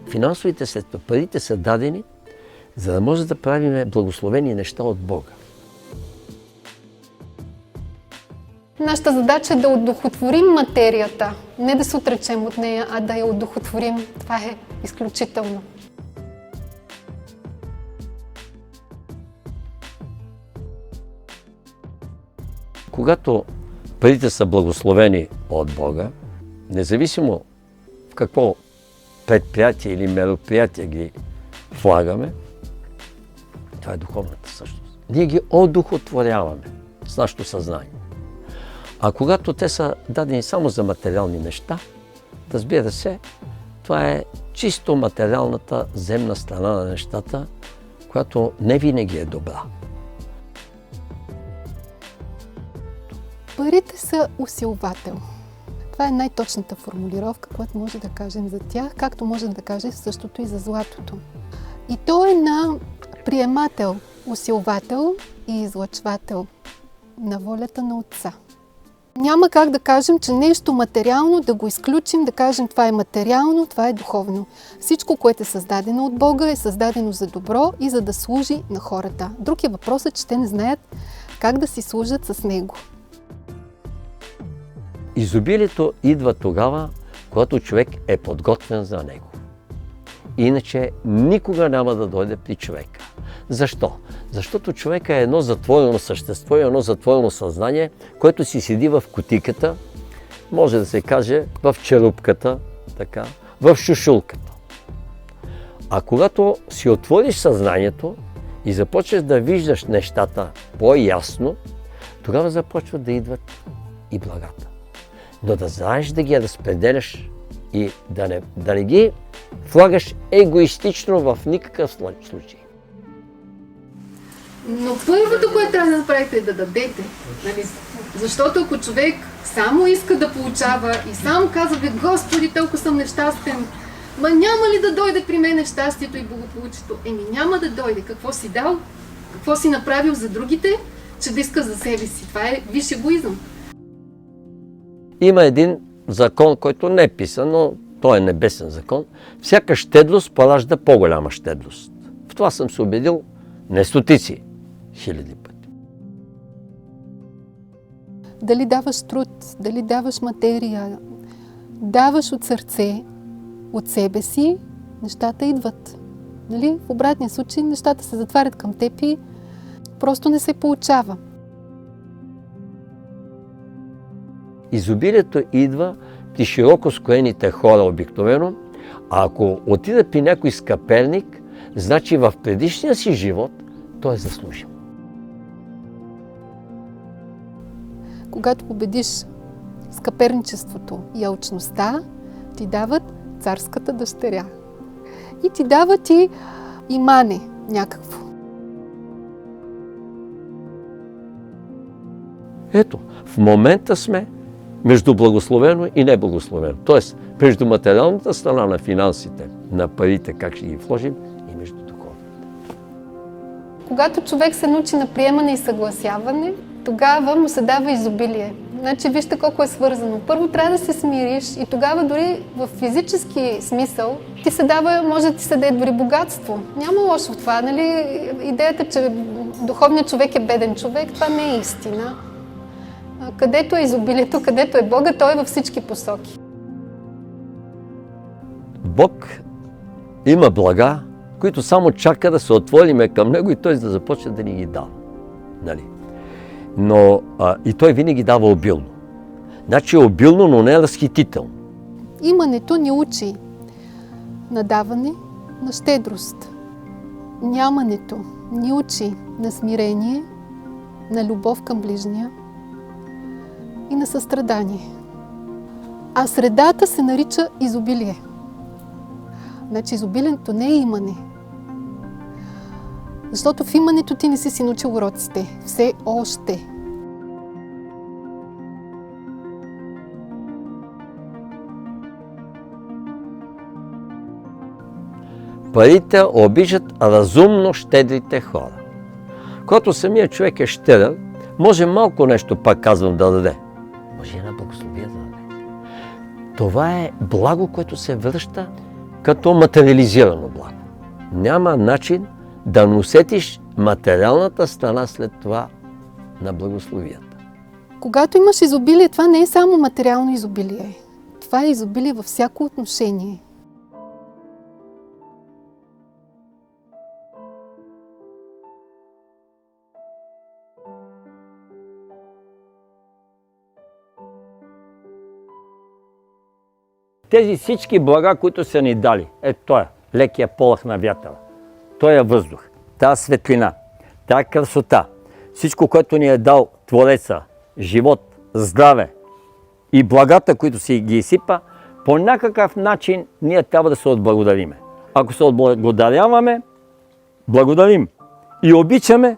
Финансовите средства, парите са дадени, за да може да правим благословени неща от Бога. Нашата задача е да удохотворим материята, не да се отречем от нея, а да я удохотворим. Това е изключително. Когато парите са благословени от Бога, независимо в какво предприятие или мероприятие ги влагаме, това е духовната същност. Ние ги одухотворяваме с нашето съзнание. А когато те са дадени само за материални неща, разбира се, това е чисто материалната земна страна на нещата, която не винаги е добра. Парите са усилвател. Това е най-точната формулировка, която може да кажем за тях, както може да кажем същото и за златото. И то е на приемател, усилвател и излъчвател на волята на Отца. Няма как да кажем, че нещо материално, да го изключим, да кажем това е материално, това е духовно. Всичко, което е създадено от Бога, е създадено за добро и за да служи на хората. Друг е въпросът, че те не знаят как да си служат с него. Изобилието идва тогава, когато човек е подготвен за него. Иначе никога няма да дойде при човека. Защо? Защото човека е едно затворено същество и едно затворено съзнание, което си седи в кутийката, може да се каже в черупката, така, в шушулката. А когато си отвориш съзнанието и започнеш да виждаш нещата по-ясно, тогава започват да идват и благата. Но да знаеш да ги разпределяш и да не ги влагаш егоистично в никакъв случай. Но първото, което трябва да направите е да дадете. Нали? Защото ако човек само иска да получава и сам казва, бе, Господи, толкова съм нещастен, ма няма ли да дойде при мен щастието и благополучието? Няма да дойде. Какво си дал? Какво си направил за другите, че да иска за себе си? Това е висш егоизъм. Има един закон, който не е писан, но той е небесен закон. Всяка щедрост поражда по-голяма щедрост. В това съм се убедил не стотици, хиляди пъти. Дали даваш труд, дали даваш материя, даваш от сърце, от себе си, нещата идват. Нали? В обратния случай нещата се затварят към теб и просто не се получава. Изобилието идва при широко скроените хора обикновено, а ако отида при някой скъперник, значи в предишния си живот той е заслужил. Когато победиш скъперничеството и алчността, ти дават царската дъщеря. И ти дават и имане някакво. Ето, в момента сме между благословено и неблагословено. Тоест, между материалната страна на финансите, на парите, как ще ги вложим, и между духовната. Когато човек се научи на приемане и съгласяване, тогава му се дава изобилие. Значи, вижте колко е свързано. Първо трябва да се смириш и тогава дори в физически смисъл ти се дава, може да ти се даде дори богатство. Няма лошо в това, нали? Идеята, че духовният човек е беден човек, това не е истина. Където е изобилието, където е Бога, той е във всички посоки. Бог има блага, които само чака да се отвориме към Него и Той да започне да ни ги дава. Нали? Но и Той винаги дава обилно. Значи е обилно, но не е разхитително. Имането ни учи на даване, на щедрост. Нямането ни учи на смирение, на любов към ближния и на състрадание. А средата се нарича изобилие. Значи изобилието не е имане. Защото в имането ти не си научил уроците. Все още. Парите обижат разумно щедрите хора. Когато самият човек е щедър, може малко нещо, пак казвам, да даде. Може една благословие да даде. Това е благо, което се връща като материализирано благо. Няма начин да не усетиш материалната страна след това на благословията. Когато имаш изобилие, това не е само материално изобилие. Това е изобилие във всяко отношение. Тези всички блага, които са ни дали, той лекия полъх на вятъра, този въздух, тази светлина, тази красота, всичко, което ни е дал Твореца, живот, здраве и благата, които си ги изсипа, по някакъв начин ние трябва да се отблагодариме. Ако се отблагодаряваме, благодарим и обичаме,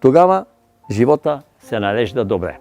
тогава живота се нарежда добре.